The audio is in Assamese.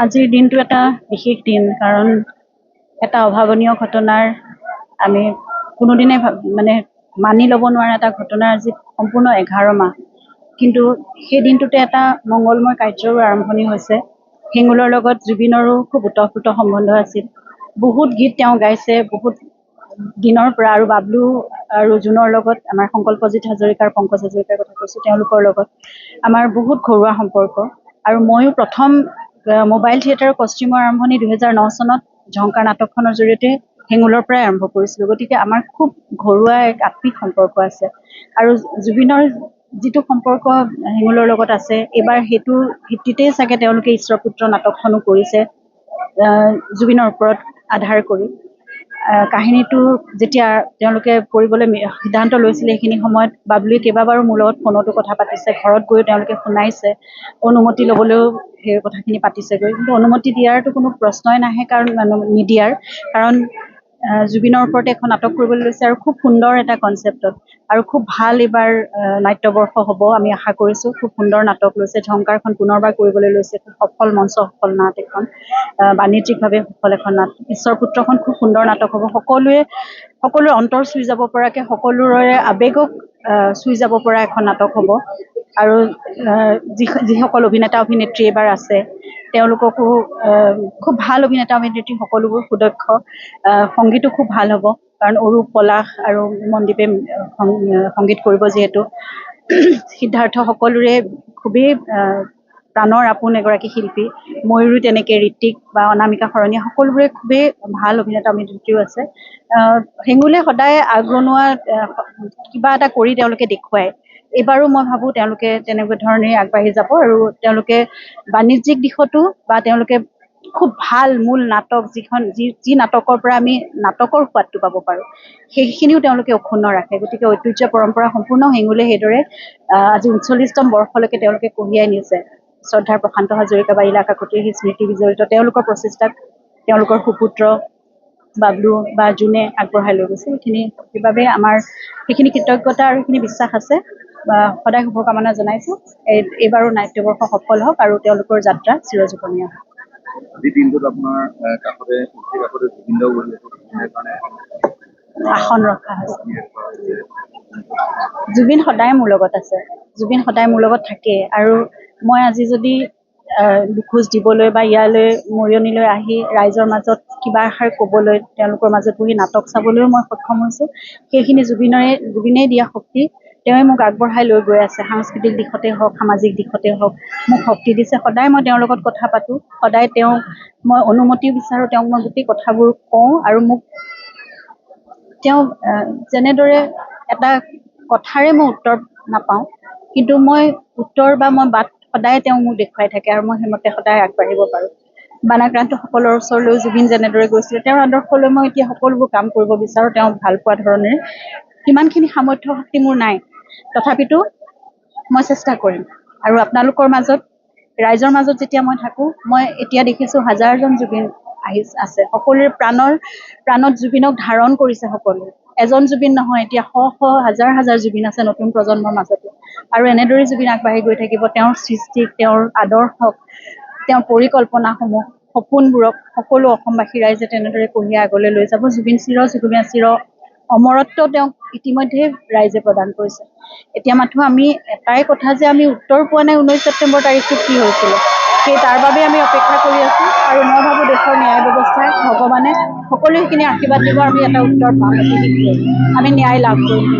আজিৰ দিনটো এটা বিশেষ দিন, কাৰণ এটা অভাৱনীয় ঘটনাৰ আমি কোনোদিনে মানে মানি ল'ব নোৱাৰা এটা ঘটনাৰ আজি সম্পূৰ্ণ 11 মাহ। কিন্তু সেই দিনটোতে এটা মংগলময় কাৰ্যৰো আৰম্ভণি হৈছে। হেঙুলৰ লগত জুবিনৰো খুব ওতঃপ্ৰোত সম্বন্ধ আছিল। বহুত গীত তেওঁ গাইছে বহুত দিনৰ পৰা, আৰু বাবলু আৰু জুনৰ লগত আমাৰ সংকল্পজিৎ হাজৰিকাৰ, পংকজ হাজৰিকাৰ কথা কৈছোঁ, তেওঁলোকৰ লগত আমাৰ বহুত ঘৰুৱা সম্পৰ্ক। আৰু ময়ো প্ৰথম মোবাইল থিয়েটাৰৰ কষ্টিউমৰ আৰম্ভণি 2009 চনত ঝংকাৰ নাটকখনৰ জৰিয়তে হেঙুলৰ পৰাই আৰম্ভ কৰিছিলোঁ। গতিকে আমাৰ খুব ঘৰুৱা এক আত্মিক সম্পৰ্ক আছে। আৰু জুবিনৰ যিটো সম্পৰ্ক হেঙুলৰ লগত আছে, এইবাৰ সেইটোৰ ভিত্তিতেই চাগে তেওঁলোকে ঈশ্বৰপুত্ৰ নাটকখনো কৰিছে জুবিনৰ ওপৰত আধাৰ কৰি। কাহিনীটো যেতিয়া তেওঁলোকে কৰিবলৈ সিদ্ধান্ত লৈছিলে, সেইখিনি সময়ত বাবলুৱে কেইবাবাৰো মোৰ লগত ফোনতো কথা পাতিছে, ঘৰত গৈও তেওঁলোকে শুনাইছে, অনুমতি ল'বলৈও সেই কথাখিনি পাতিছেগৈ। কিন্তু অনুমতি দিয়াৰতো কোনো প্ৰশ্নই নাহে, কাৰণ নিদিয়াৰ কাৰণ জুবিনৰ ওপৰতে এখন নাটক কৰিবলৈ লৈছে, আৰু খুব সুন্দৰ এটা কনচেপ্টত, আৰু খুব ভাল এইবাৰ নাট্যবৰ্ষ হ'ব আমি আশা কৰিছোঁ। খুব সুন্দৰ নাটক লৈছে, ঝংকাৰখন পুনৰবাৰ কৰিবলৈ লৈছে, খুব সফল মঞ্চ সফল নাট এখন, বাণিজ্যিকভাৱে সফল এখন নাট। ঈশ্বৰপুত্ৰখন খুব সুন্দৰ নাটক হ'ব, সকলোৰে অন্তৰ চুই যাব পৰাকৈ, সকলোৰে আৱেগক চুই যাব পৰা এখন নাটক হ'ব। আৰু যিসকল অভিনেতা অভিনেত্ৰী এইবাৰ আছে, তেওঁলোককো খুব ভাল অভিনেতা অভিনেত্ৰী, সকলোবোৰ সুদক্ষ। সংগীতো খুব ভাল হ'ব, কাৰণ অৰূপ, পলাশ আৰু মনদীপে সংগীত কৰিব যিহেতু। সিদ্ধাৰ্থ সকলোৰে খুবেই প্ৰাণৰ আপোন এগৰাকী শিল্পী। ময়ূৰো তেনেকৈ, ঋত্বিক বা অনামিকা শৰণীয়া সকলোবোৰে খুবেই ভাল অভিনেতা অভিনেত্ৰীও আছে। হেঙুলে সদায় আগৰণুৱা কিবা এটা কৰি তেওঁলোকে দেখুৱায়। এইবাৰো মই ভাবোঁ তেওঁলোকে তেনেকুৱা ধৰণেই আগবাঢ়ি যাব, আৰু তেওঁলোকে বাণিজ্যিক দিশতো বা তেওঁলোকে খুব ভাল মূল নাটক যি নাটকৰ পৰা আমি নাটকৰ সোৱাদটো পাব পাৰোঁ, সেইখিনিও তেওঁলোকে অক্ষুণ্ণ ৰাখে। গতিকে ঐতিহ্য পৰম্পৰা সম্পূৰ্ণ হেঙুলে সেইদৰে আজি 39তম বৰ্ষলৈকে তেওঁলোকে কঢ়িয়াই নিছে। শ্ৰদ্ধাৰ প্ৰশান্ত হাজৰিকা বা ইলা কাকতিৰ সেই স্মৃতি বিজড়িত তেওঁলোকৰ প্ৰচেষ্টাক তেওঁলোকৰ সুপুত্ৰ বাবলু বা জুনে আগবঢ়াই লৈ গৈছে। সেইবাবে আমাৰ সেইখিনি কৃতজ্ঞতা আৰু সেইখিনি বিশ্বাস আছে। সদায় শুভকামনা জনাইছোঁ। এইবাৰো নাট্যবৰ্ষ সফল হওক, আৰু তেওঁলোকৰ যাত্ৰা চিৰযুগমীয়া হওক। আসন ৰখা হৈছে। জুবিন সদায় মোৰ লগত আছে, জুবিন সদায় মোৰ লগত থাকে। আৰু মই আজি যদি দুখোজ দিবলৈ বা ইয়ালৈ মৰিয়নিলৈ আহি ৰাইজৰ মাজত কিবা এষাৰ ক'বলৈ, তেওঁলোকৰ মাজত বহি নাটক চাবলৈও মই সক্ষম হৈছোঁ, সেইখিনি জুবিনেই দিয়া শক্তি। তেওঁৱে মোক আগবঢ়াই লৈ গৈ আছে, সাংস্কৃতিক দিশতে হওক, সামাজিক দিশতে হওক মোক শক্তি দিছে। সদায় মই তেওঁৰ লগত কথা পাতোঁ, সদায় মই অনুমতিও বিচাৰোঁ, তেওঁক মই গোটেই কথাবোৰ কওঁ। আৰু তেওঁ যেনেদৰে এটা কথাৰে মই উত্তৰ নাপাওঁ, কিন্তু মই উত্তৰ বা মই বাট সদায় তেওঁ মোক দেখুৱাই থাকে, আৰু মই সেইমতে সদায় আগবাঢ়িব পাৰোঁ। বানাক্ৰান্তসকলৰ ওচৰলৈও জুবিন যেনেদৰে গৈছিলে, তেওঁৰ আদৰ্শলৈ মই এতিয়া সকলোবোৰ কাম কৰিব বিচাৰোঁ, তেওঁক ভাল পোৱা ধৰণেৰে। সিমানখিনি সামৰ্থ্য শক্তি মোৰ নাই, তথাপিতো মই চেষ্টা কৰিম। আৰু আপোনালোকৰ মাজত, ৰাইজৰ মাজত যেতিয়া মই থাকোঁ, মই এতিয়া দেখিছোঁ হাজাৰজন জুবিন আছে। সকলোৰে প্ৰাণত জুবিনক ধাৰণ কৰিছে সকলোৱে। এজন জুবিন নহয়, এতিয়া হাজাৰ হাজাৰ জুবিন আছে নতুন প্ৰজন্মৰ মাজতো। আৰু এনেদৰেই জুবিন আগবাঢ়ি গৈ থাকিব। তেওঁৰ সৃষ্টিক, তেওঁৰ আদৰ্শক, তেওঁৰ পৰিকল্পনাসমূহ, সপোনবোৰক সকলো অসমবাসী ৰাইজে তেনেদৰে কঢ়িয়াই আগলৈ লৈ যাব। জুবিন চিৰ অমৰত্ব তেওঁক ইতিমধ্যে ৰাইজে প্ৰদান কৰিছে। এতিয়া মাথো আমি এটাই কথা যে আমি উত্তৰ পোৱা নাই 19 ছেপ্টেম্বৰ তাৰিখটো কি হৈছিলে, তাৰ বাবে আমি অপেক্ষা কৰি আছোঁ। আৰু মই ভাবোঁ দেশৰ ন্যায় ব্যৱস্থাই, ভগৱানে সকলোৱে সেইখিনি আশীৰ্বাদ দিব, আমি এটা উত্তৰ পাম, আমি ন্যায় লাভ কৰিম।